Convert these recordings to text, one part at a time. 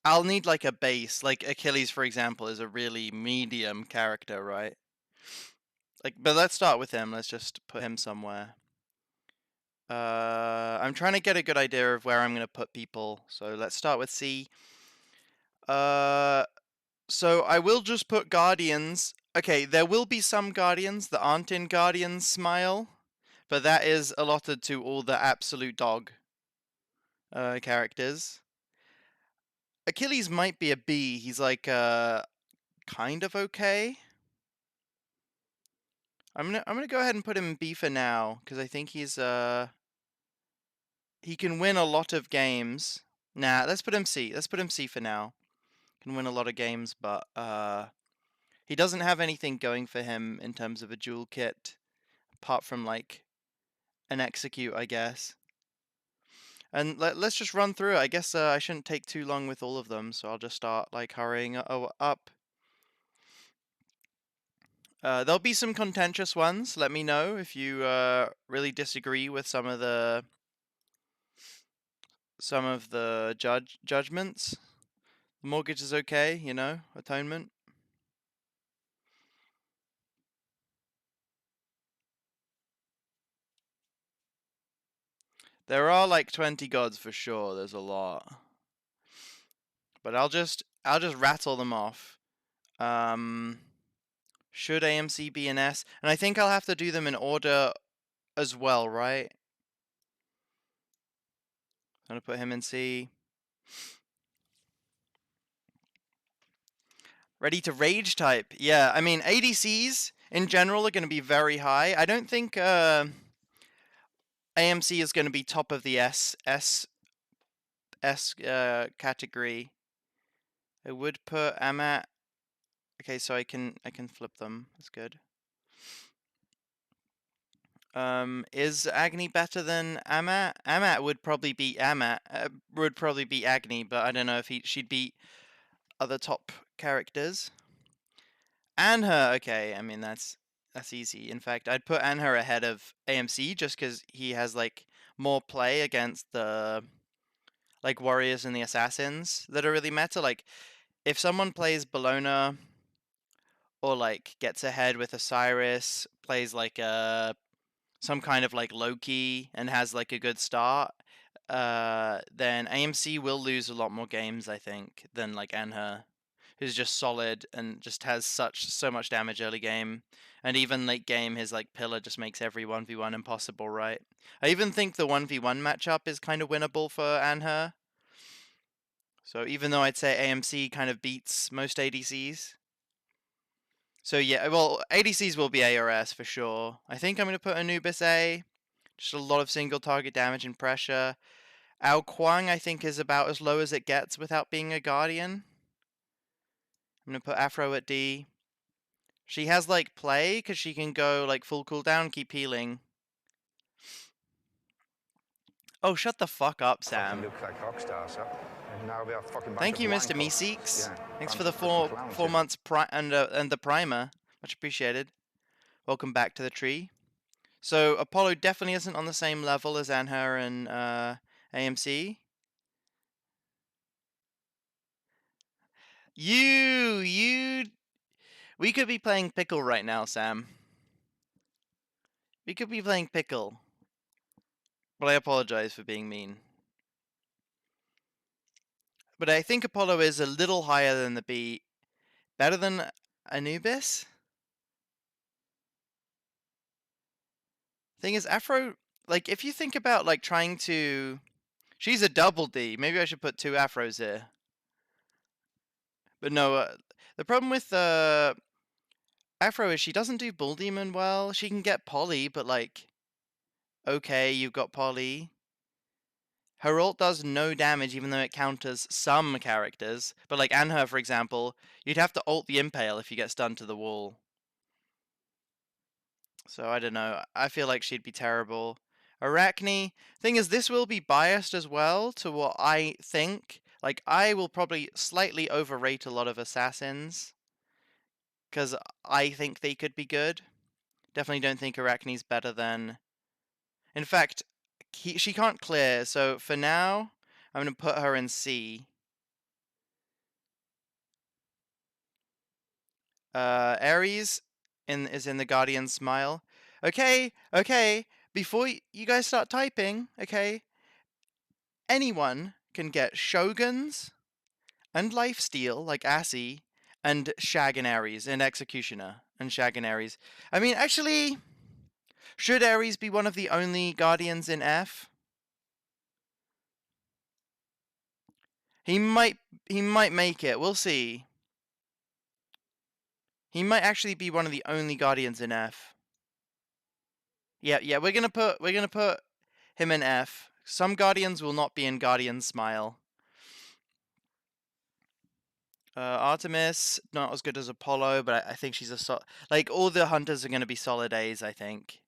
I'll need like a base. Like Achilles, for example, is a really medium character, right? Like, but let's start with him. Let's just put him somewhere. I'm trying to get a good idea of where I'm going to put people. So let's start with C. So I will just put Guardians. Okay, there will be some Guardians that aren't in Guardians Smile, but that is allotted to all the absolute dog characters. Achilles might be a B. He's like kind of okay. I'm gonna go ahead and put him in B for now because I think he can win a lot of games. Nah, let's put him C. Let's put him C for now. Can win a lot of games, but he doesn't have anything going for him in terms of a dual kit, apart from like an execute, I guess. And let's just run through it. I guess I shouldn't take too long with all of them, so I'll just start like hurrying up. There'll be some contentious ones. Let me know if you really disagree with some of the judgments. The mortgage is okay, you know, atonement. There are like 20 gods for sure. There's a lot, but I'll just rattle them off. Should AMC be an S? And I think I'll have to do them in order as well, right? I'm gonna put him in C. Ready to rage type. Yeah, I mean ADCs in general are gonna be very high. I don't think AMC is gonna be top of the S category. I would put Amat. Okay, so I can flip them. That's good. Is Agni better than Amat? Amat would probably beat Amat. Would probably beat Agni, but I don't know if she'd beat other top characters. Anher, okay. I mean that's easy. In fact, I'd put Anher ahead of AMC just because he has like more play against the like warriors and the assassins that are really meta. Like if someone plays Bologna or like gets ahead with Osiris, plays like some kind of like Loki and has like a good start, then AMC will lose a lot more games, I think, than like Anher, who's just solid and just has so much damage early game. And even late game, his like pillar just makes every 1v1 impossible, right? I even think the 1v1 matchup is kind of winnable for Anher. So even though I'd say AMC kind of beats most ADCs. So yeah, well, ADCs will be A or S for sure. I think I'm going to put Anubis A. Just a lot of single target damage and pressure. Ao Kuang, I think, is about as low as it gets without being a Guardian. I'm going to put Afro at D. She has, like, play, because she can go, like, full cooldown, keep healing. Oh, shut the fuck up, Sam. Looks like rock stars, huh? And now we are fucking Thank you, Mr. Meeseeks. Thanks for the four months and the primer. Much appreciated. Welcome back to the tree. So Apollo definitely isn't on the same level as Anher and AMC. You. We could be playing Pickle right now, Sam. We could be playing Pickle. But I apologize for being mean. But I think Apollo is a little higher than the B. Better than Anubis? Thing is, Afro, like, if you think about, like, trying to... She's a double D. Maybe I should put two Afros here. But no, the problem with Afro is she doesn't do Bull Demon well. She can get Poly, but, like, okay, you've got Poly. Her ult does no damage even though it counters some characters. But like Anher, for example, you'd have to ult the Impale if you get stunned to the wall. So I don't know. I feel like she'd be terrible. Arachne, thing is, this will be biased as well to what I think. Like, I will probably slightly overrate a lot of assassins. Because I think they could be good. Definitely don't think Arachne's better than... In fact, she can't clear, so for now, I'm going to put her in C. Ares is in the Guardian Smile. Okay, okay. Before you guys start typing, okay, anyone can get Shoguns and Lifesteal, like Assy, and Shag and Ares, and Executioner, and Shag and Ares. I mean, actually, should Ares be one of the only Guardians in F? He might make it. We'll see. He might actually be one of the only Guardians in F. Yeah, we're gonna put him in F. Some Guardians will not be in Guardian Smile. Artemis, not as good as Apollo, but I think she's a like all the hunters are gonna be solid A's, I think.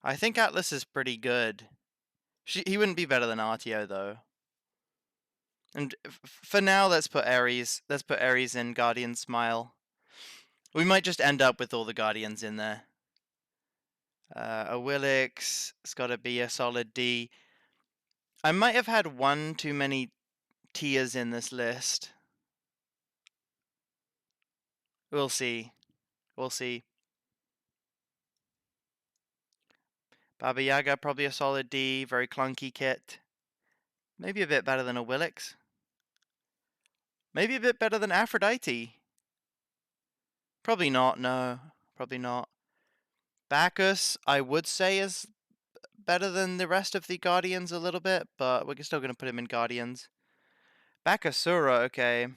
I think Atlas is pretty good. He wouldn't be better than Artio though. And for now, let's put Ares. Let's put Ares in Guardian Smile. We might just end up with all the Guardians in there. A Willix, it's got to be a solid D. I might have had one too many tiers in this list. We'll see. We'll see. Baba Yaga, probably a solid D. Very clunky kit. Maybe a bit better than a Willix. Maybe a bit better than Aphrodite. Probably not, no. Probably not. Bacchus, I would say, is better than the rest of the Guardians a little bit, but we're still going to put him in Guardians. Asura, okay.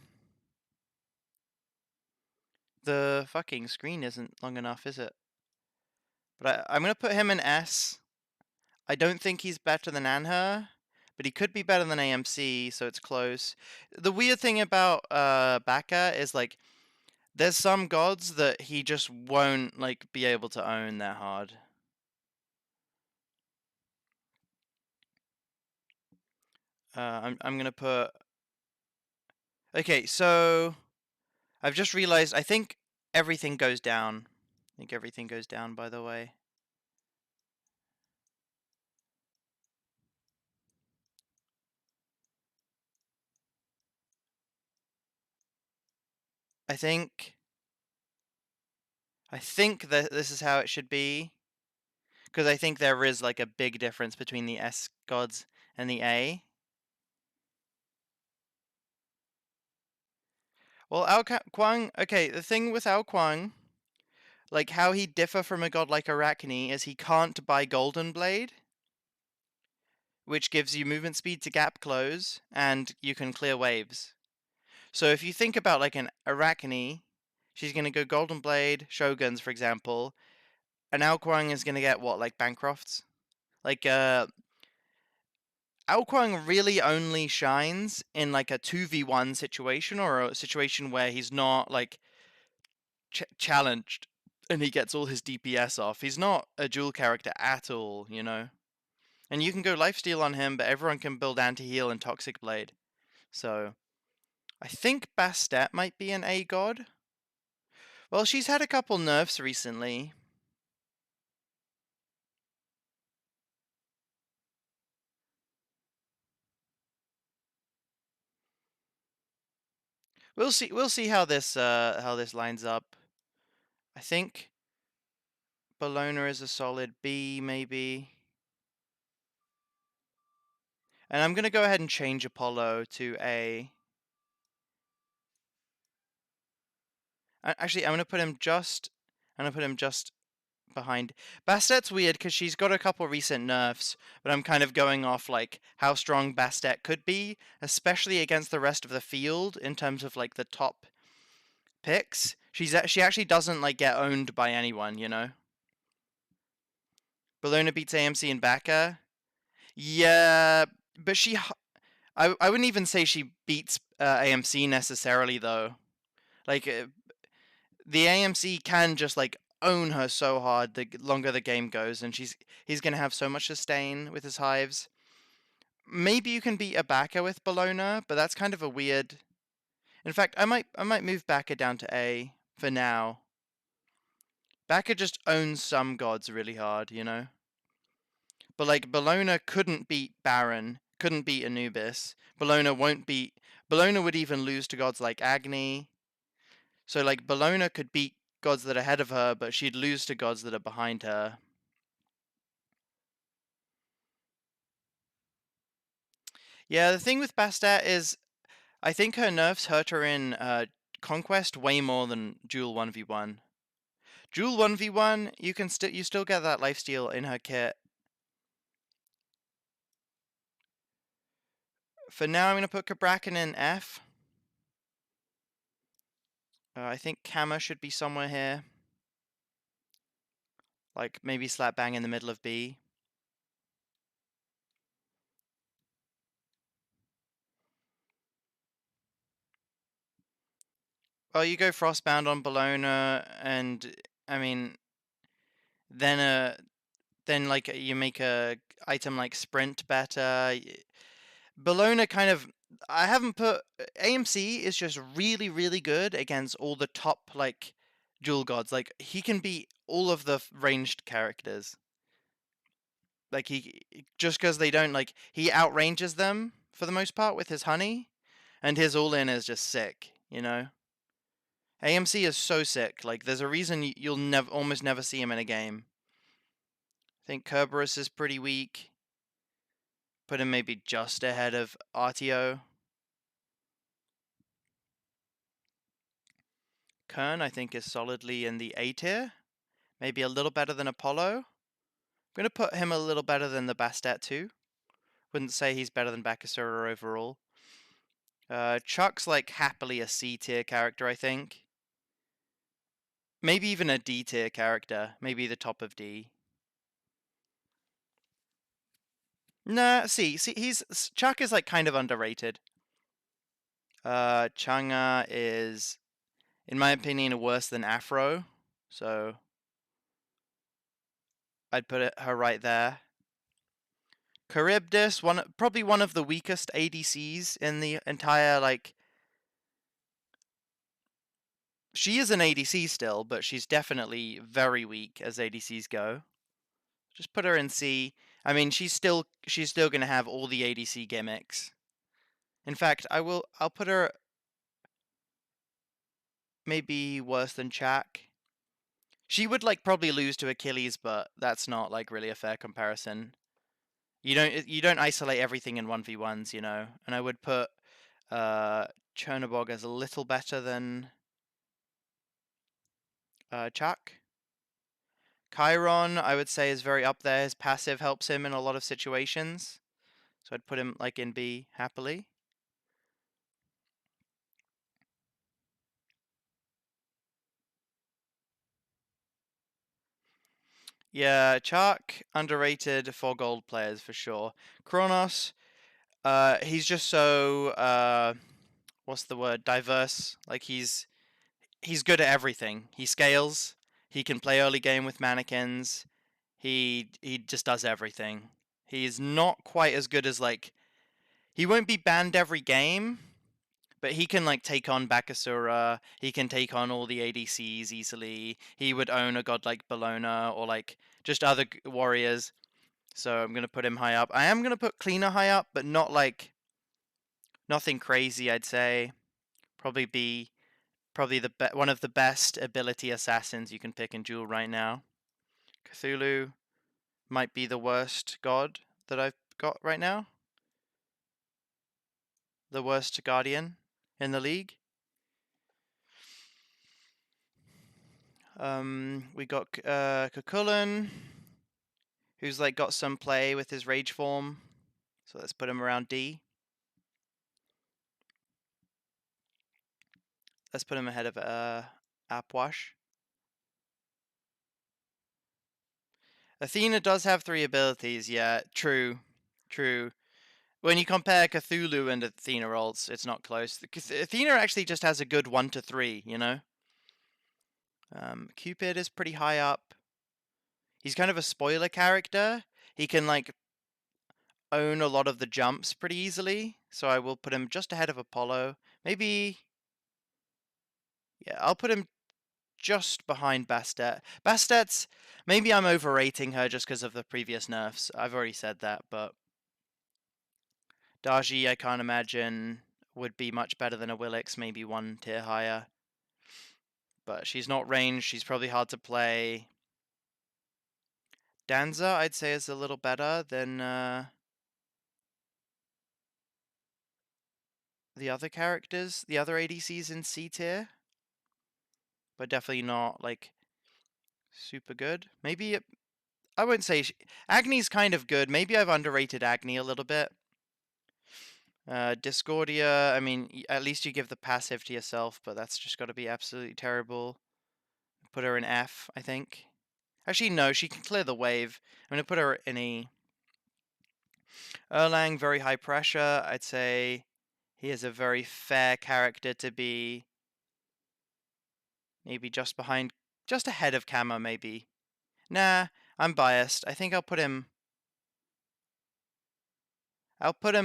The fucking screen isn't long enough, is it? But I'm going to put him in S. I don't think he's better than Anher, but he could be better than AMC, so it's close. The weird thing about Bacca is, like, there's some gods that he just won't, like, be able to own that hard. I'm gonna put... Okay, so... I've just realized, I think everything goes down. I think everything goes down, by the way. I think that this is how it should be. Because I think there is, like, a big difference between the S gods and the A. Well, Kwang, okay, the thing with Ao Kwang, like, how he differ from a god like Arachne is he can't buy Golden Blade, which gives you movement speed to gap close, and you can clear waves. So if you think about, like, an Arachne, she's going to go Golden Blade, Shoguns, for example, and Ao Kwang is going to get, what, like, Bancrofts? Like, Ao Kwang really only shines in, like, a 2v1 situation, or a situation where he's not, like, challenged and he gets all his DPS off. He's not a dual character at all, you know? And you can go lifesteal on him, but everyone can build anti-heal and Toxic Blade. So, I think Bastet might be an A god. Well, she's had a couple nerfs recently. We'll see how this lines up. I think Bologna is a solid B, maybe. And I'm gonna go ahead and change Apollo to A. Actually, I'm gonna put him just behind. Bastet's weird because she's got a couple recent nerfs, but I'm kind of going off, like, how strong Bastet could be, especially against the rest of the field in terms of, like, the top picks. She actually doesn't, like, get owned by anyone, you know? Bologna beats AMC and Bacca. Yeah, but I wouldn't even say she beats AMC necessarily, though. Like, the AMC can just, like, own her so hard the longer the game goes, and he's gonna have so much sustain with his hives. Maybe you can beat a Bacca with Bologna, but that's kind of a weird... In fact, I might move Bacca down to A for now. Bacca just owns some gods really hard, you know? But like Bellona couldn't beat Baron, couldn't beat Anubis. Bellona won't beat. Bellona would even lose to gods like Agni. So like Bellona could beat gods that are ahead of her, but she'd lose to gods that are behind her. Yeah, the thing with Bastet is, I think her nerfs hurt her in Conquest way more than Duel 1v1. Duel 1v1, you still get that lifesteal in her kit. For now, I'm gonna put Cabrakan in F. I think Kama should be somewhere here. Like maybe slap bang in the middle of B. Well, you go Frostbound on Bellona, and I mean, then like you make a item like Sprint better. Bellona kind of, I haven't put AMC is just really really good against all the top like dual gods. Like he can beat all of the ranged characters. Like he just because they don't like he outranges them for the most part with his honey, and his all in is just sick. You know. AMC is so sick. Like, there's a reason you'll almost never see him in a game. I think Kerberos is pretty weak. Put him maybe just ahead of RTO. Kern, I think, is solidly in the A tier. Maybe a little better than Apollo. I'm going to put him a little better than the Bastet too. Wouldn't say he's better than Bakasura overall. Chuck's like happily a C tier character, I think. Maybe even a D tier character. Maybe the top of D. Nah, see, Chuck is like kind of underrated. Changa is, in my opinion, worse than Afro, so I'd put her right there. Charybdis, probably one of the weakest ADCs in the entire like. She is an ADC still, but she's definitely very weak as ADCs go. Just put her in C. I mean, she's still gonna have all the ADC gimmicks. In fact, I'll put her maybe worse than Chak. She would like probably lose to Achilles, but that's not like really a fair comparison. You don't isolate everything in 1v1s, you know. And I would put Chernobog as a little better than Chuck. Chiron, I would say, is very up there. His passive helps him in a lot of situations. So I'd put him like in B happily. Yeah, Chuck, underrated for gold players for sure. Kronos, he's just so what's the word? Diverse. Like he's good at everything. He scales. He can play early game with mannequins. He just does everything. He's not quite as good as like he won't be banned every game, but he can like take on Bakasura. He can take on all the ADCs easily. He would own a god like Bellona or like just other warriors. So I'm gonna put him high up. I am gonna put Cleaner high up, but not like nothing crazy. I'd say probably be probably one of the best ability assassins you can pick in Duel right now. Cthulhu might be the worst god that I've got right now. The worst guardian in the league. We got Cucullin, who's like got some play with his rage form. So let's put him around D. Let's put him ahead of Apwash. Athena does have 3 abilities, yeah, true. When you compare Cthulhu and Athena ults, it's not close. Athena actually just has a good 1 to 3, you know? Cupid is pretty high up. He's kind of a spoiler character. He can like own a lot of the jumps pretty easily, so I will put him just ahead of Apollo. Maybe, yeah, I'll put him just behind Bastet. Bastet's... Maybe I'm overrating her just because of the previous nerfs. I've already said that, but... Daji, I can't imagine, would be much better than a Willix, maybe one tier higher. But she's not ranged, she's probably hard to play. Danza, I'd say, is a little better than the other characters, the other ADCs in C tier. But definitely not, like, super good. Maybe, I wouldn't say... Agni's kind of good. Maybe I've underrated Agni a little bit. Discordia, I mean, at least you give the passive to yourself, but that's just got to be absolutely terrible. Put her in F, I think. Actually, no, she can clear the wave. I'm going to put her in E. Erlang, very high pressure. I'd say he is a very fair character to be maybe just behind, just ahead of Kama, maybe. Nah, I'm biased. I think I'll put him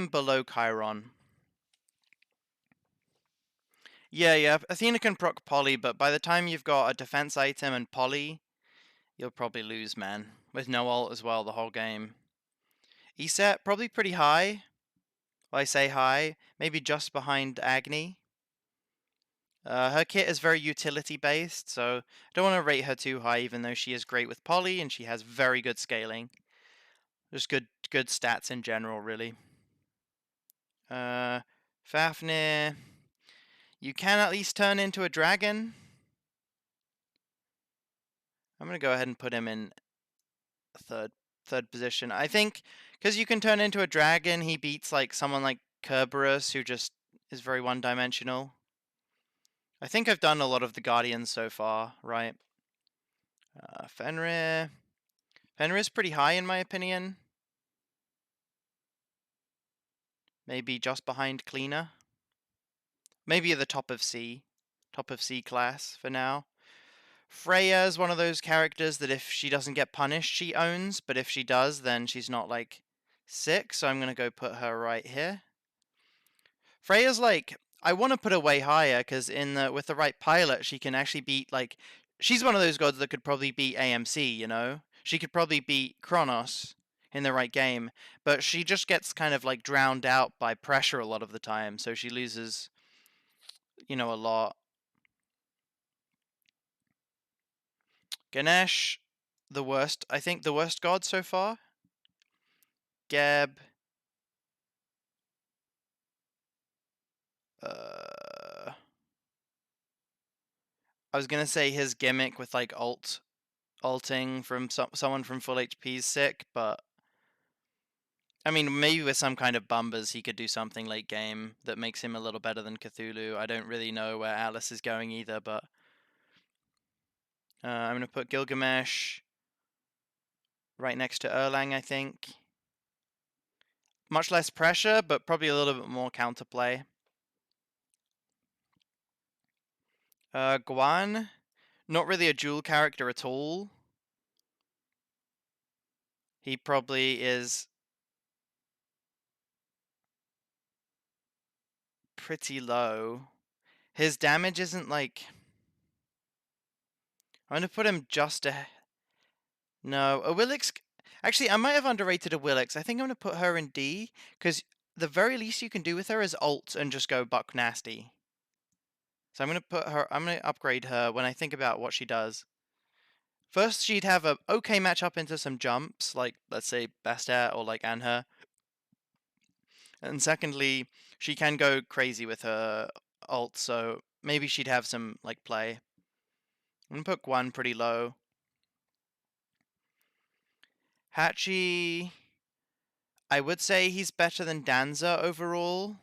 below Chiron. Yeah, Athena can proc Poly, but by the time you've got a defense item and Poly, you'll probably lose, man. With no ult as well the whole game. ESET, probably pretty high. Well, I say high. Maybe just behind Agni. Her kit is very utility-based, so I don't want to rate her too high, even though she is great with Poly, and she has very good scaling. Just good stats in general, really. Fafnir... You can at least turn into a dragon. I'm going to go ahead and put him in third position. I think because you can turn into a dragon, he beats like someone like Kerberos, who just is very one-dimensional. I think I've done a lot of the Guardians so far, right? Fenrir. Fenrir's pretty high in my opinion. Maybe just behind Cleaner. Maybe at the top of C class for now. Freya is one of those characters that if she doesn't get punished, she owns, but if she does, then she's not, like, sick, so I'm gonna go put her right here. Freya's, like, I want to put her way higher, because with the right pilot, she can actually beat, like, she's one of those gods that could probably beat AMC, you know? She could probably beat Kronos in the right game, but she just gets kind of, like, drowned out by pressure a lot of the time, so she loses, you know, a lot. Ganesh, the worst, I think the worst god so far. Geb. I was gonna say his gimmick with like ulting from someone from full HP is sick, but I mean maybe with some kind of bumbers he could do something late game that makes him a little better than Cthulhu. I don't really know where Atlas is going either, but I'm gonna put Gilgamesh right next to Erlang, I think. Much less pressure, but probably a little bit more counterplay. Guan, not really a dual character at all. He probably is pretty low. His damage isn't like... I'm gonna put him just a... No, a Willix... Actually, I might have underrated a Willix. I think I'm gonna put her in D, because the very least you can do with her is ult and just go buck nasty. So I'm gonna upgrade her when I think about what she does. First, she'd have a okay matchup into some jumps, like, let's say, Bastet or, like, Anher. And secondly, she can go crazy with her ult, so maybe she'd have some, like, play. I'm gonna put Guan pretty low. Hachi... I would say he's better than Danza overall.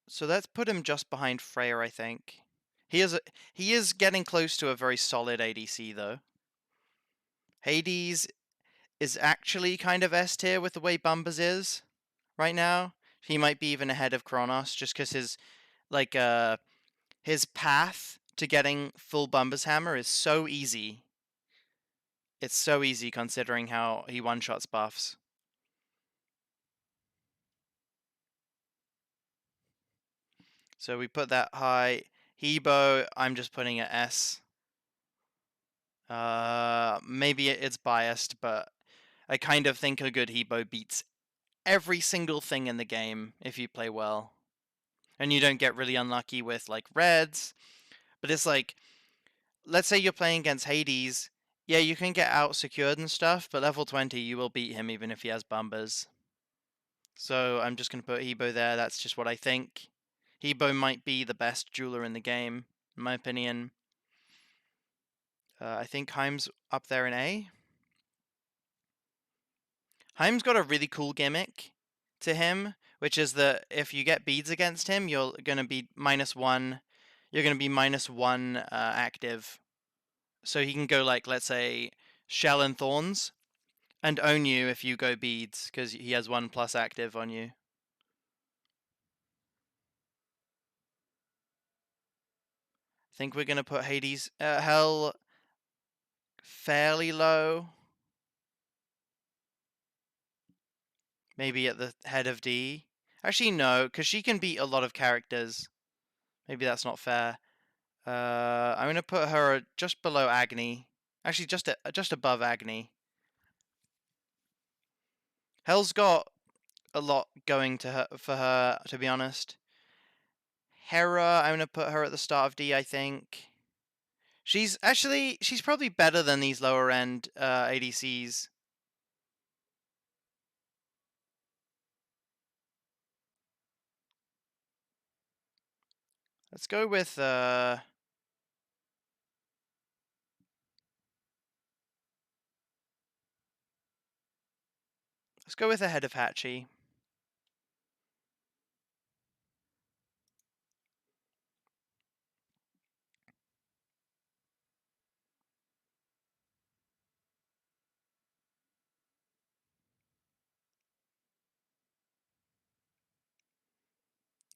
So let's put him just behind Freya, I think. He is getting close to a very solid ADC, though. Hades is actually kind of S tier with the way Bumbers is right now. He might be even ahead of Kronos, just because his path to getting full Bumbers Hammer is so easy. It's so easy considering how he one-shots buffs. So we put that high. Hebo, I'm just putting at S. Maybe it's biased, but I kind of think a good Hebo beats every single thing in the game if you play well. And you don't get really unlucky with like reds. But it's like, let's say you're playing against Hades. Yeah, you can get out secured and stuff, but level 20 you will beat him even if he has bumbers. So I'm just going to put Hebo there. That's just what I think. Hebo might be the best jeweler in the game, in my opinion. I think Heim's up there in A. Heim's got a really cool gimmick to him, which is that if you get beads against him, you're going to be -1. You're going to be -1 active. So he can go like, let's say, Shell and Thorns, and own you if you go beads, because he has 1+ active on you. I think we're going to put Hades, Hell fairly low. Maybe at the head of D. Actually, no, because she can beat a lot of characters. Maybe that's not fair. I'm going to put her just below Agni. Actually, just above Agni. Hell's got a lot going for her, to be honest. Hera, I'm going to put her at the start of D, I think. She's probably better than these lower end ADCs. Let's go with let's go with ahead of Hachi.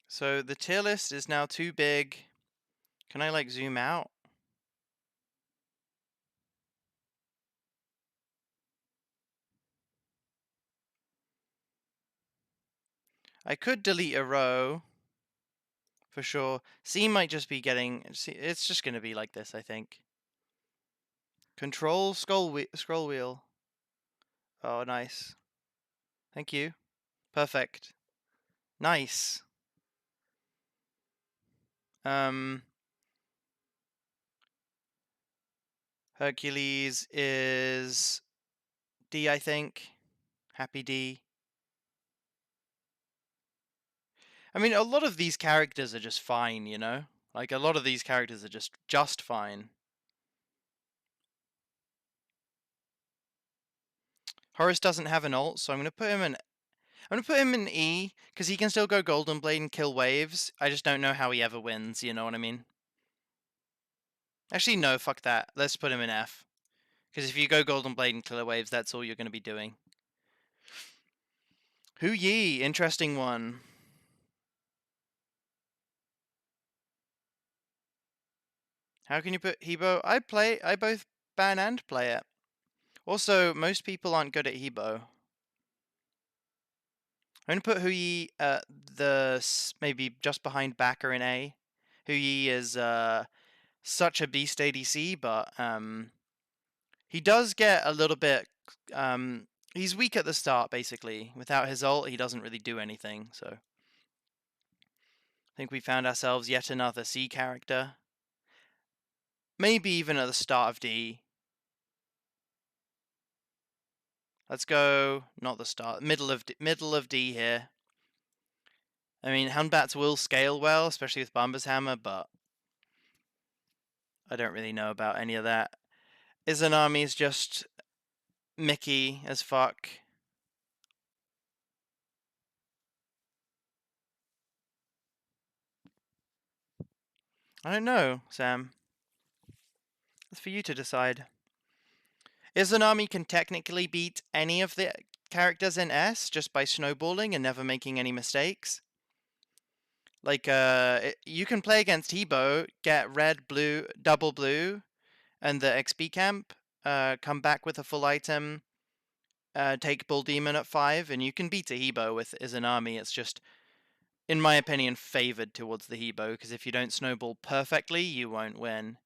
So the tier list is now too big. Can I like zoom out? I could delete a row for sure. C might just be getting. It's just gonna be like this, I think. Control scroll wheel. Oh, nice. Thank you. Perfect. Nice. Hercules is D, I think. Happy D. I mean, a lot of these characters are just fine, you know? Like, a lot of these characters are just fine. Horus doesn't have an ult, so I'm gonna put him in E, because he can still go Golden Blade and kill waves. I just don't know how he ever wins, you know what I mean? Actually, no, fuck that. Let's put him in F. Because if you go Golden Blade and kill waves, that's all you're gonna be doing. Hu Yi, interesting one. How can you put Hebo? I both ban and play it. Also, most people aren't good at Hebo. I'm gonna put Hu Yi at maybe just behind Backer in A. Hu Yi is such a beast ADC, but he does get a little bit. He's weak at the start, basically. Without his ult, he doesn't really do anything. So I think we found ourselves yet another C character. Maybe even at the start of D. Let's go, not the start, middle of D here. I mean, Houndbats will scale well, especially with Bumba's Hammer, but I don't really know about any of that. Izanami's just Mickey as fuck. I don't know, Sam. It's for you to decide. Izanami can technically beat any of the characters in S just by snowballing and never making any mistakes. Like, you can play against Hebo, get red, blue, double blue, and the XP camp, come back with a full item, take Bull Demon at 5, and you can beat a Hebo with Izanami. It's just in my opinion, favored towards the Hebo, because if you don't snowball perfectly, you won't win.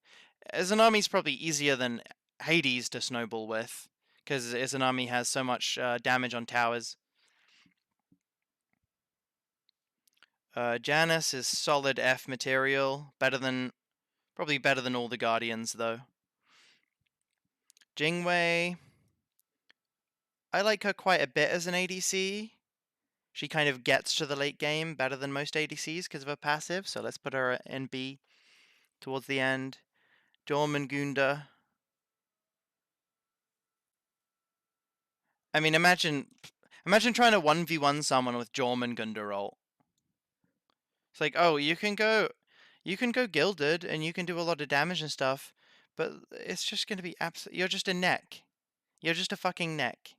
Izanami's probably easier than Hades to snowball with, because Izanami has so much damage on towers. Janus is solid F material, probably better than all the Guardians though. Jingwei, I like her quite a bit as an ADC. She kind of gets to the late game better than most ADCs because of her passive, so let's put her in B towards the end. Jormungandr. I mean, imagine trying to 1v1 someone with Jormungandr ult. It's like, oh, you can go gilded and you can do a lot of damage and stuff, but it's just going to be you're just a neck. You're just a fucking neck.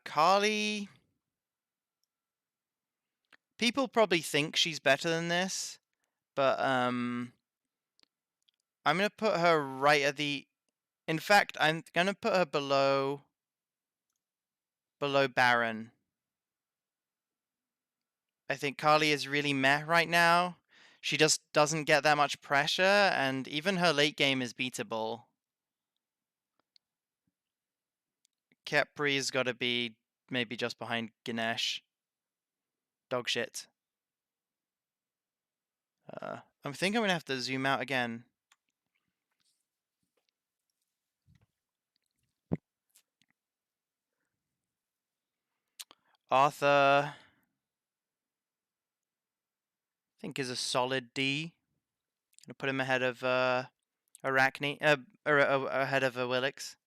Kali. People probably think she's better than this, but I'm gonna put her right at the. In fact, I'm gonna put her below Baron. I think Kali is really meh right now. She just doesn't get that much pressure, and even her late game is beatable. Kepri's got to be maybe just behind Ganesh. Dog shit. I think I'm gonna have to zoom out again. Arthur, I think, is a solid D. Gonna put him ahead of Arachne, ahead of Willix.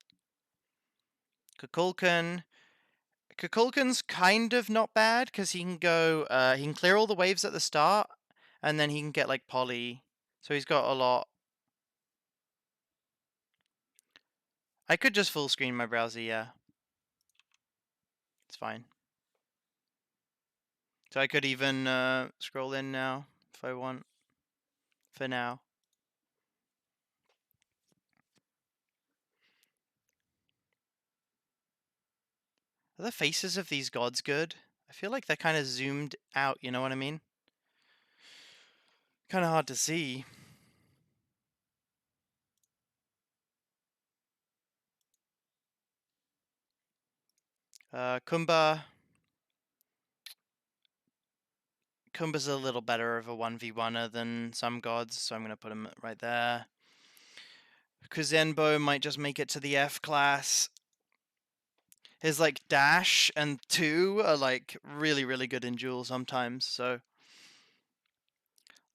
Kukulkan's kind of not bad because he can go, he can clear all the waves at the start, and then he can get like poly. So he's got a lot. I could just full screen my browser, yeah. It's fine. So I could even scroll in now if I want. For now. Are the faces of these gods good? I feel like they're kind of zoomed out, you know what I mean? Kind of hard to see. Kumba. Kumba's a little better of a 1v1er than some gods, so I'm going to put him right there. Kuzenbo might just make it to the F class. His like dash and 2 are like really, really good in Duel sometimes, so.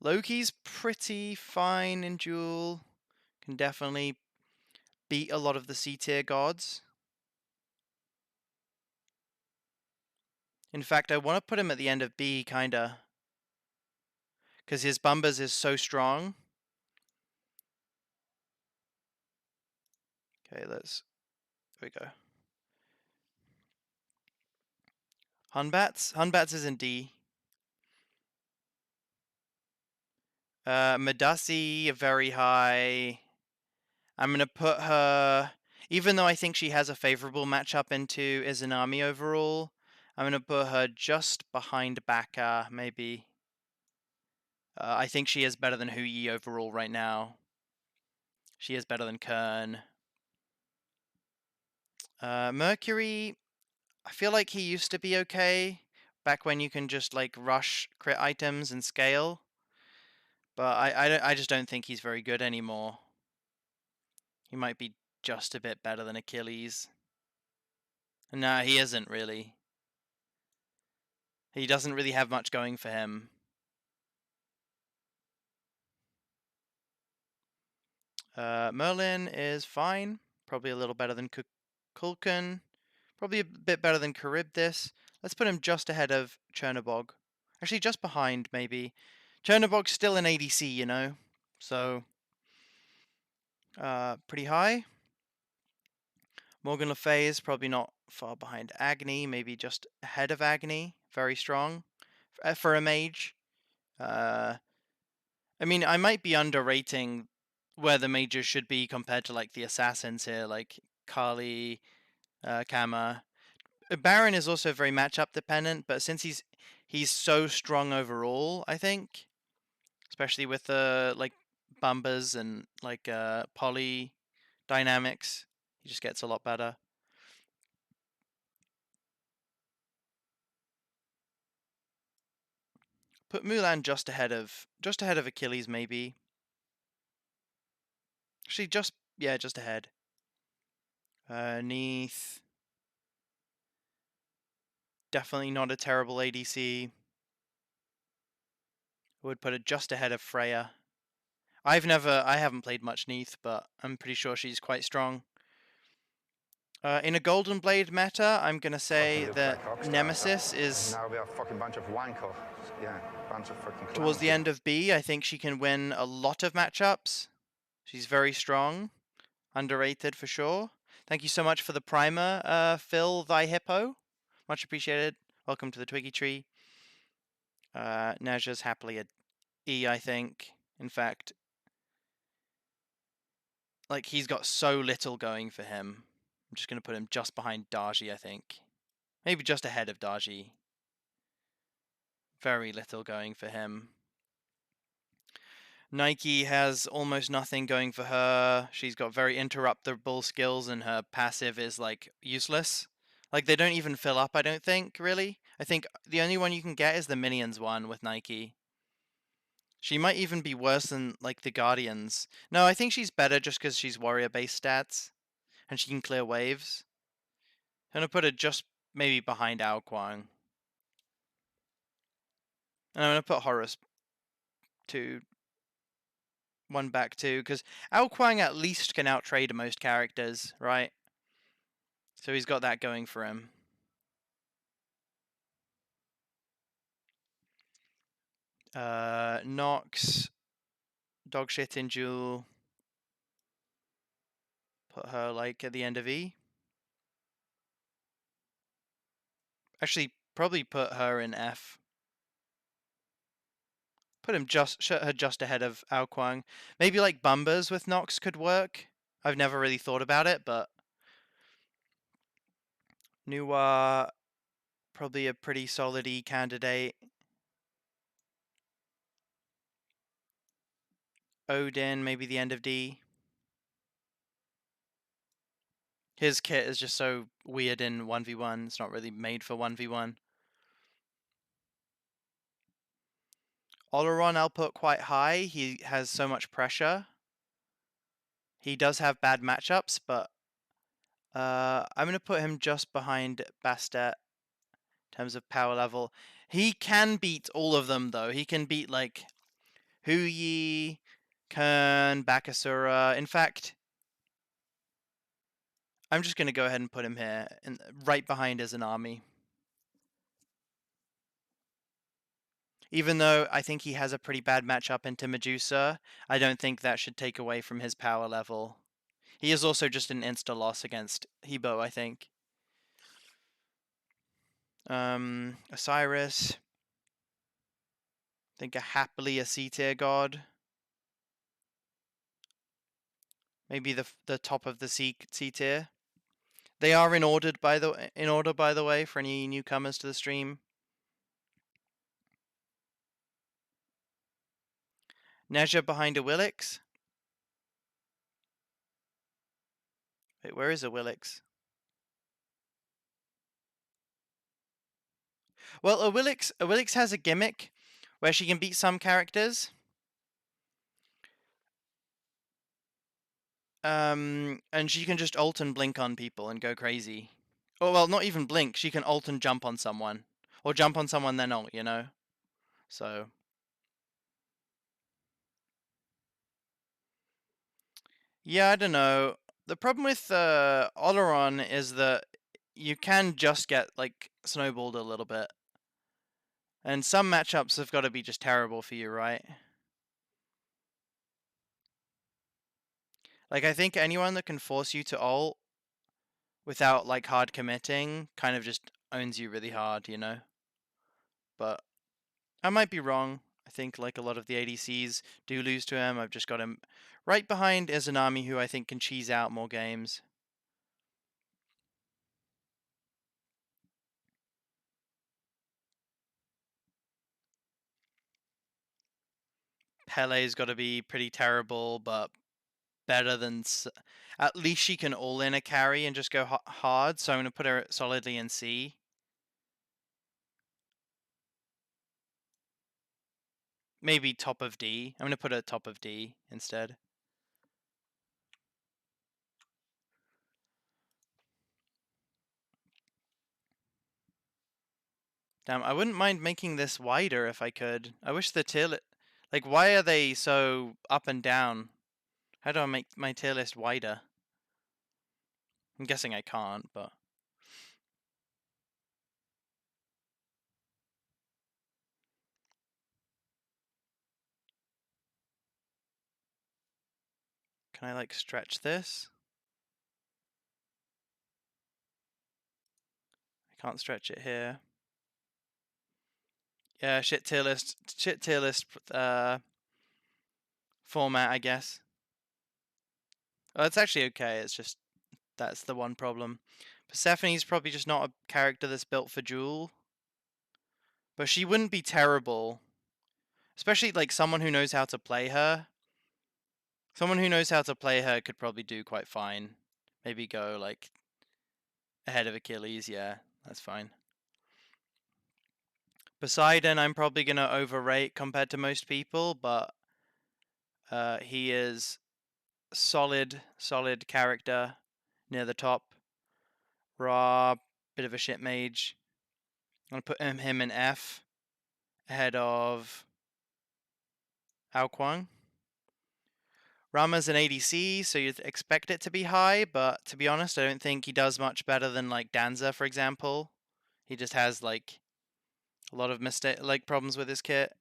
Loki's pretty fine in Duel. Can definitely beat a lot of the C tier gods. In fact, I want to put him at the end of B, kinda. Because his Bumbers is so strong. Okay, there we go. Hunbats is in D. Madasi, very high. I'm going to put her, even though I think she has a favorable matchup into Izanami overall, I'm going to put her just behind Baka, maybe. I think she is better than Huyi overall right now. She is better than Kern. Mercury, I feel like he used to be okay back when you can just like rush crit items and scale. But I just don't think he's very good anymore. He might be just a bit better than Achilles. No, he isn't really. He doesn't really have much going for him. Merlin is fine. Probably a little better than Kulkan. Probably a bit better than Charybdis. Let's put him just ahead of Chernobog. Actually, just behind, maybe. Chernobog's still an ADC, you know? So, pretty high. Morgan Le Fay is probably not far behind Agni, maybe just ahead of Agni. Very strong for a mage. I mean, I might be underrating where the mages should be compared to like the assassins here, like Kali, Kama. Baron is also very matchup dependent, but since he's so strong overall, I think, especially with the like bumbers and like poly dynamics, he just gets a lot better. Put Mulan just ahead of Achilles maybe. Actually, just ahead. Neath. Definitely not a terrible ADC. I would put it just ahead of Freya. I haven't played much Neath, but I'm pretty sure she's quite strong. In a Golden Blade meta, I'm gonna say that Nemesis is now we are a fucking bunch of wankers. Yeah, bunch of fucking clowns. Towards the end of B. I think she can win a lot of matchups. She's very strong, underrated for sure. Thank you so much for the primer, Phil Thy Hippo. Much appreciated. Welcome to the Twiggy Tree. Naja's happily at E, I think. In fact, like he's got so little going for him. I'm just gonna put him just behind Darji, I think. Maybe just ahead of Darji. Very little going for him. Nike has almost nothing going for her. She's got very interruptible skills and her passive is like useless. Like they don't even fill up, I don't think, really. I think the only one you can get is the minions one with Nike. She might even be worse than like the Guardians. No, I think she's better just because she's warrior based stats and she can clear waves. I'm gonna put her just maybe behind Ao Kwang. And I'm gonna put Horus to one back too, because Ao Kwang at least can outtrade most characters, right? So he's got that going for him. Nox, dogshit in Duel. Put her like at the end of E. Actually, probably put her in F. Put her just ahead of Ao Kwang. Maybe like Bumbers with Nox could work. I've never really thought about it, but Nuwa, probably a pretty solid E candidate. Odin, maybe the end of D. His kit is just so weird in 1v1. It's not really made for 1v1. Oleron I'll put quite high. He has so much pressure. He does have bad matchups, but I'm going to put him just behind Bastet in terms of power level. He can beat all of them, though. He can beat, like, Huyi, Kern, Bakasura. In fact, I'm just going to go ahead and put him here. And right behind is an army. Even though I think he has a pretty bad matchup into Medusa, I don't think that should take away from his power level. He is also just an insta-loss against Hebo, I think. Osiris. I think happily a C-tier god. Maybe the top of the C tier. They are in order by the way for any newcomers to the stream. Neja behind a Willix. Wait, where is a Willix? Well, a Willix has a gimmick where she can beat some characters. And she can just ult and blink on people and go crazy. Oh, well, not even blink. She can ult and jump on someone. Or jump on someone then ult, you know? So... yeah, I don't know. The problem with Oleron is that you can just get, like, snowballed a little bit. And some matchups have got to be just terrible for you, right? Like, I think anyone that can force you to ult without, like, hard committing kind of just owns you really hard, you know? But I might be wrong. I think, like, a lot of the ADCs do lose to him. I've just got him right behind Izanami, who I think can cheese out more games. Pele's got to be pretty terrible, but better than... At least she can all-in a carry and just go hard, so I'm going to put her solidly in C. Maybe top of D. I'm going to put her top of D instead. Damn, I wouldn't mind making this wider if I could. I wish the tier list... Like, why are they so up and down? How do I make my tier list wider? I'm guessing I can't, but... Can I, like, stretch this? I can't stretch it here. Yeah, shit tier list format, I guess. Well, it's actually okay, it's just... That's the one problem. Persephone's probably just not a character that's built for Duel. But she wouldn't be terrible. Especially, like, someone who knows how to play her. Someone who knows how to play her could probably do quite fine. Maybe go, like, ahead of Achilles, yeah, that's fine. Poseidon, I'm probably going to overrate compared to most people, but he is solid character near the top. Ra, bit of a shit mage. I'm going to put him in F ahead of Aoquang. Rama's an ADC, so you'd expect it to be high, but to be honest, I don't think he does much better than, like, Danza, for example. He just has, like, a lot of problems with his kit.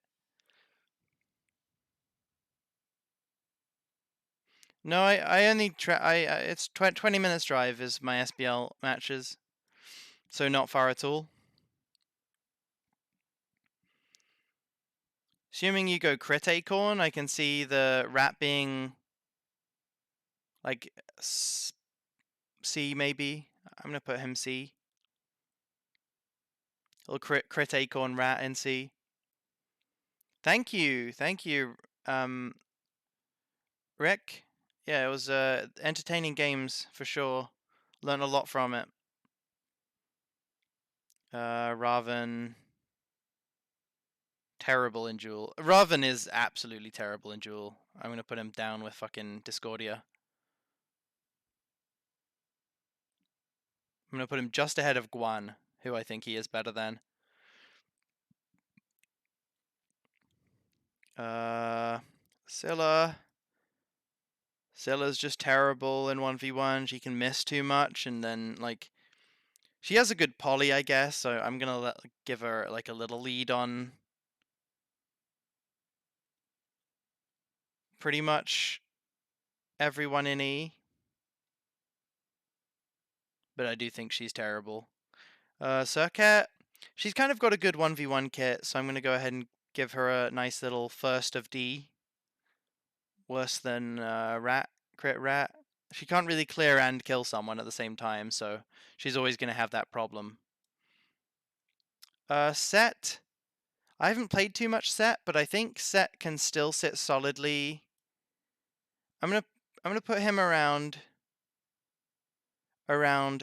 No, I only it's 20 minutes drive is my SBL matches, so not far at all. Assuming you go crit acorn, I can see the rat being like C maybe. I'm gonna put him C. Little crit acorn rat in C. Thank you, Rick. Yeah, it was entertaining games for sure. Learned a lot from it. Raven, terrible in Duel. Raven is absolutely terrible in Duel. I'm gonna put him down with fucking Discordia. I'm gonna put him just ahead of Guan, who I think he is better than. Scylla. Scylla's just terrible in 1v1. She can miss too much, and then, like, she has a good poly, I guess, so I'm gonna give her, like, a little lead on pretty much everyone in E. But I do think she's terrible. Circuit, she's kind of got a good 1v1 kit, so I'm gonna go ahead and give her a nice little first of D. Worse than crit rat. She can't really clear and kill someone at the same time, so she's always gonna have that problem. Set. I haven't played too much Set, but I think Set can still sit solidly. I'm gonna put him around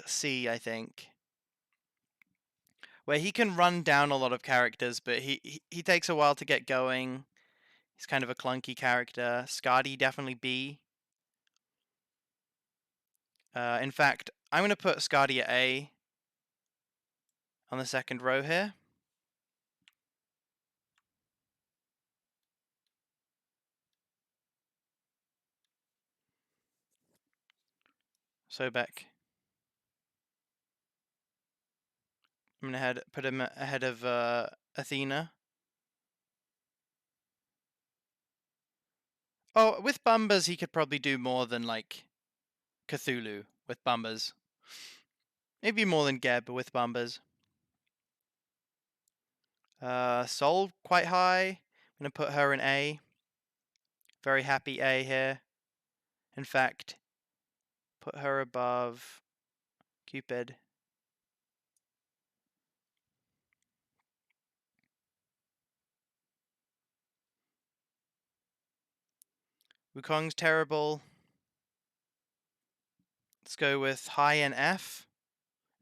C, I think, where he can run down a lot of characters, but he takes a while to get going. He's kind of a clunky character. Skadi definitely B. In fact, I'm gonna put Skadi at A on the second row here. Sobek. I'm gonna put him ahead of Athena. Oh, with Bumbers, he could probably do more than, like, Cthulhu with Bumbers. Maybe more than Geb with Bumbers. Soul quite high. I'm gonna put her in A. Very happy A here. In fact, put her above Cupid. Wukong's terrible. Let's go with high in F.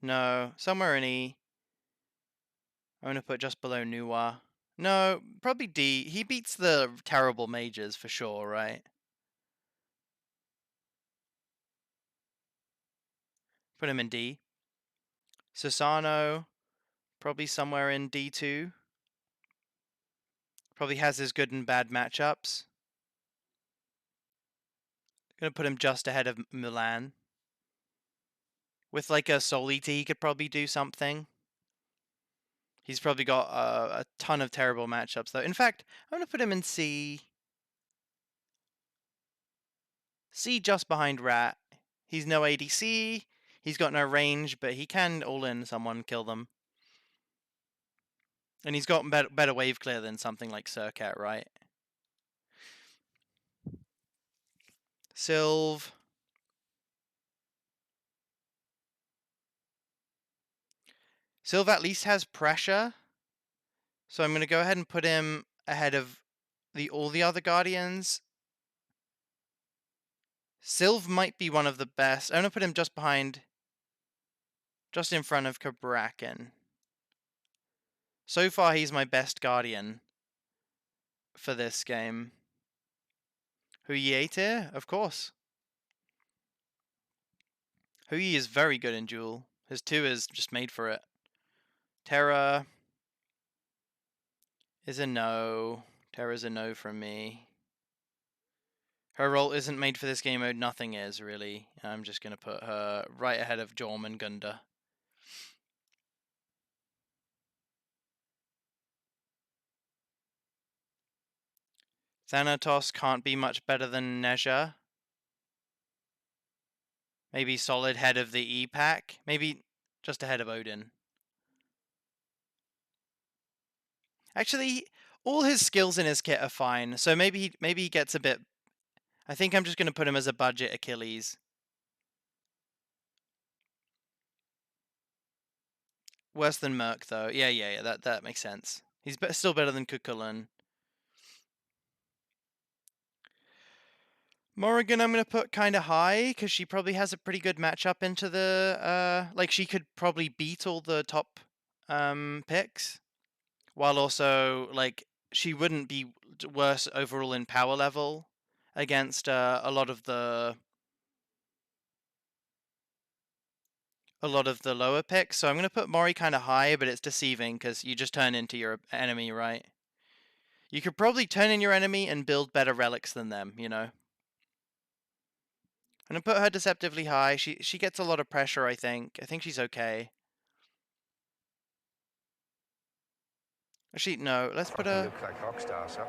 No, somewhere in E. I'm going to put just below Nuwa. No, probably D. He beats the terrible mages for sure, right? Put him in D. Susano, probably somewhere in D2. Probably has his good and bad matchups. Gonna put him just ahead of Milan. With like a Soul Eater, he could probably do something. He's probably got a ton of terrible matchups, though. In fact, I'm gonna put him in C. C just behind Rat. He's no ADC. He's got no range, but he can all-in someone, kill them. And he's got better wave clear than something like Surcat, right? Sylve. Sylve at least has pressure. So I'm going to go ahead and put him ahead of all the other Guardians. Sylve might be one of the best. I'm going to put him just behind, just in front of Cabrakan. So far, he's my best Guardian for this game. Huyi A-tier? Of course. Huyi is very good in Duel. His 2 is just made for it. Terra is a no. Terra's a no from me. Her role isn't made for this game mode. Nothing is, really. I'm just going to put her right ahead of Jorm and Gunda. Thanatos can't be much better than Nezha. Maybe solid head of the E-Pack. Maybe just ahead of Odin. Actually, all his skills in his kit are fine. So maybe he gets a bit... I think I'm just going to put him as a budget Achilles. Worse than Merc, though. Yeah. That makes sense. He's still better than Cuchulainn. Morrigan I'm going to put kind of high, because she probably has a pretty good matchup into the... like, she could probably beat all the top picks. While also, like, she wouldn't be worse overall in power level against a lot of the lower picks. So I'm going to put Mori kind of high, but it's deceiving because you just turn into your enemy, right? You could probably turn in your enemy and build better relics than them, you know? I'm going to put her deceptively high. She gets a lot of pressure, I think. I think she's okay. Actually, no. Let's put her... look like rock stars, huh?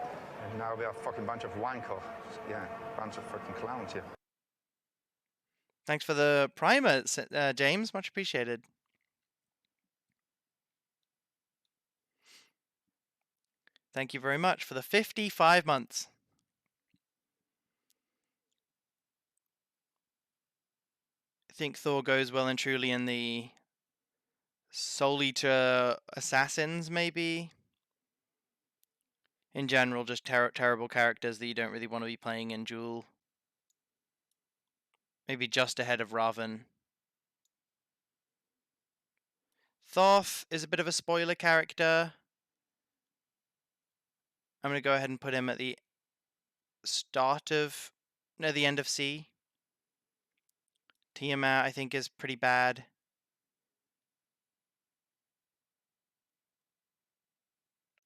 And now we are a fucking bunch of wankers. Yeah, bunch of fucking clowns here. Thanks for the primer, James. Much appreciated. Thank you very much for the 55 months. I think Thor goes well and truly in the Soul Eater assassins, maybe. In general, just terrible characters that you don't really want to be playing in Duel. Maybe just ahead of Raven. Thoth is a bit of a spoiler character. I'm going to go ahead and put him at the start of... No, the end of C. Tiamat, I think, is pretty bad.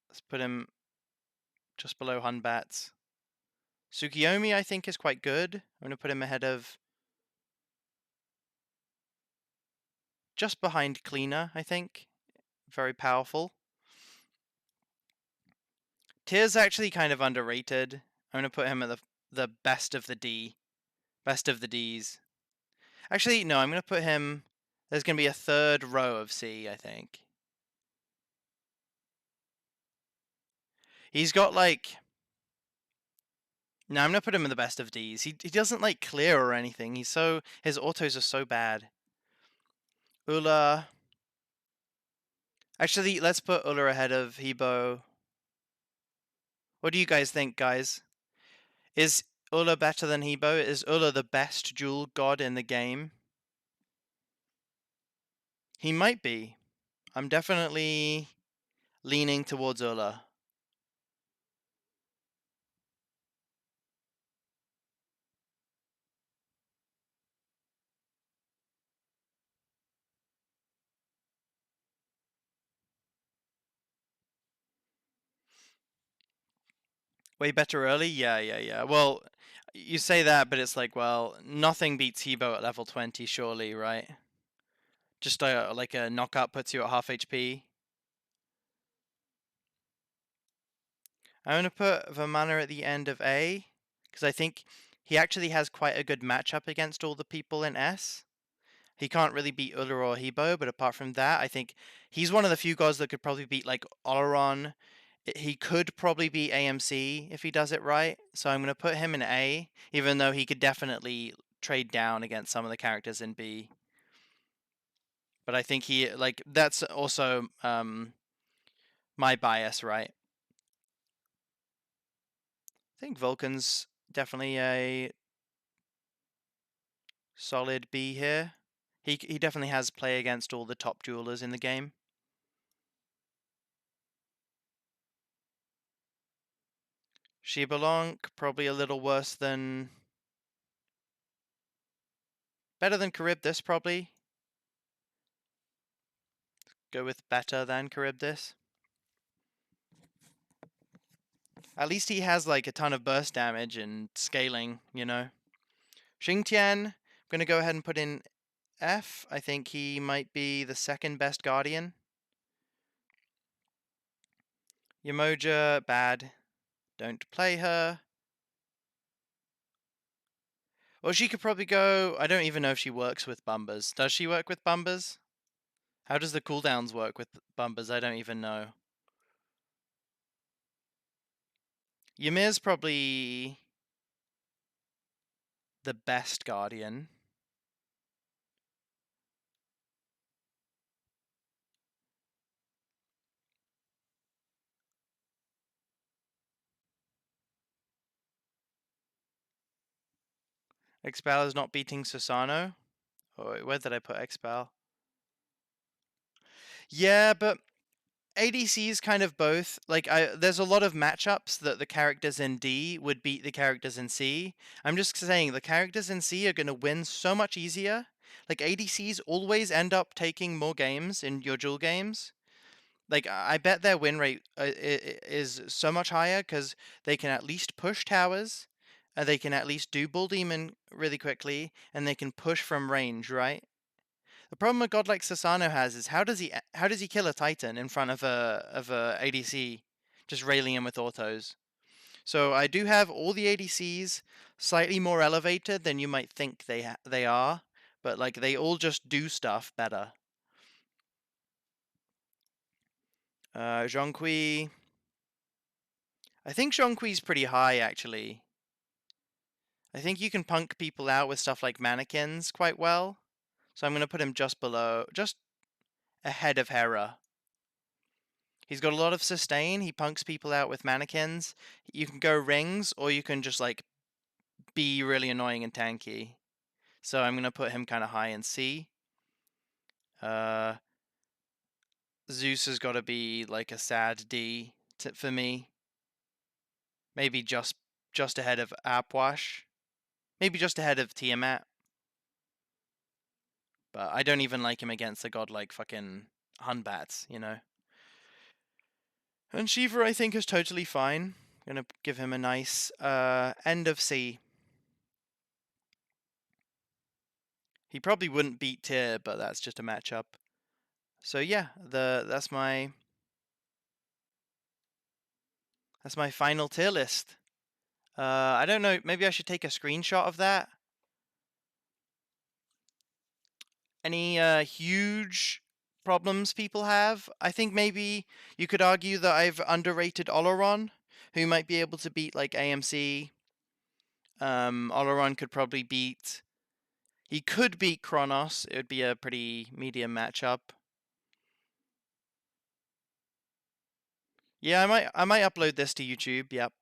Let's put him just below Hunbats. Tsukiyomi, I think, is quite good. I'm going to put him ahead of... just behind Cleaner, I think. Very powerful. Tyr's actually kind of underrated. I'm going to put him at the best of the D. Best of the Ds. Actually, no, I'm going to put him... There's going to be a third row of C, I think. He's got, like... No, I'm going to put him in the best of Ds. He doesn't, like, clear or anything. He's so... His autos are so bad. Ulla... Actually, let's put Ulla ahead of Hebo. What do you guys think, guys? Is Ulla better than Hebo? Is Ulla the best duel god in the game? He might be. I'm definitely leaning towards Ulla. Way better early? Yeah. Well, you say that, but it's like, well, nothing beats Hebo at level 20, surely, right? Just like a knockout puts you at half HP. I'm going to put Vamana at the end of A, because I think he actually has quite a good matchup against all the people in S. He can't really beat Ulla or Hebo, but apart from that, I think he's one of the few gods that could probably beat like Oleron. He could probably beat AMC if he does it right. So I'm going to put him in A, even though he could definitely trade down against some of the characters in B. But I think he like that's also my bias, right? I think Vulcan's definitely a solid B here. He definitely has play against all the top duelers in the game. Shibalonk, probably a little worse than... Better than Charybdis, probably. Go with better than Charybdis. At least he has like a ton of burst damage and scaling, you know. Xingtian, I'm going to go ahead and put in F. I think he might be the second best Guardian. Yamoja, bad. Don't play her. Well, she could probably go... I don't even know if she works with Bumbers. Does she work with Bumbers? How does the cooldowns work with Bumbers? I don't even know. Ymir's probably the best Guardian. Expel is not beating Susano. Oh, where did I put Expel? Yeah, but ADC is kind of both. Like, there's a lot of matchups that the characters in D would beat the characters in C. I'm just saying the characters in C are going to win so much easier. Like, ADCs always end up taking more games in your duel games. Like, I bet their win rate is so much higher because they can at least push towers, they can at least do Bull Demon really quickly, and they can push from range, right? The problem a god like Sasano has is how does he kill a Titan in front of a ADC, just railing him with autos. So I do have all the ADCs slightly more elevated than you might think they are, but like they all just do stuff better. Zhongqui. I think Zhongqui's pretty high actually. I think you can punk people out with stuff like mannequins quite well. So I'm going to put him just below, just ahead of Hera. He's got a lot of sustain. He punks people out with mannequins. You can go rings, or you can just like be really annoying and tanky. So I'm gonna put him kind of high in C. Uh, Zeus has got to be like a sad D for me. Maybe just ahead of Apwash. Maybe just ahead of Tiamat. But I don't even like him against a god like fucking Hunbats, you know. And Shiva, I think, is totally fine. Gonna give him a nice end of C. He probably wouldn't beat Tyr, but that's just a matchup. So yeah, that's my final tier list. I don't know. Maybe I should take a screenshot of that. Any huge problems people have? I think maybe you could argue that I've underrated Oleron, who might be able to beat like AMC. Oleron could probably beat. He could beat Kronos. It would be a pretty medium matchup. Yeah, I might upload this to YouTube. Yep.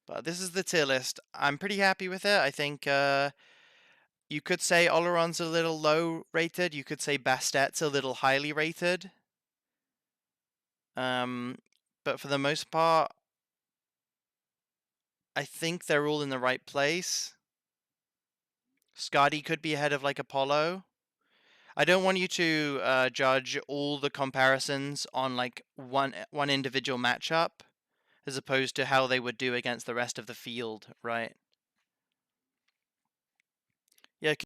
But this is the tier list. I'm pretty happy with it. I think you could say Oleron's a little low rated. You could say Bastet's a little highly rated. But for the most part, I think they're all in the right place. Skadi could be ahead of like Apollo. I don't want you to judge all the comparisons on like one individual matchup, as opposed to how they would do against the rest of the field, right?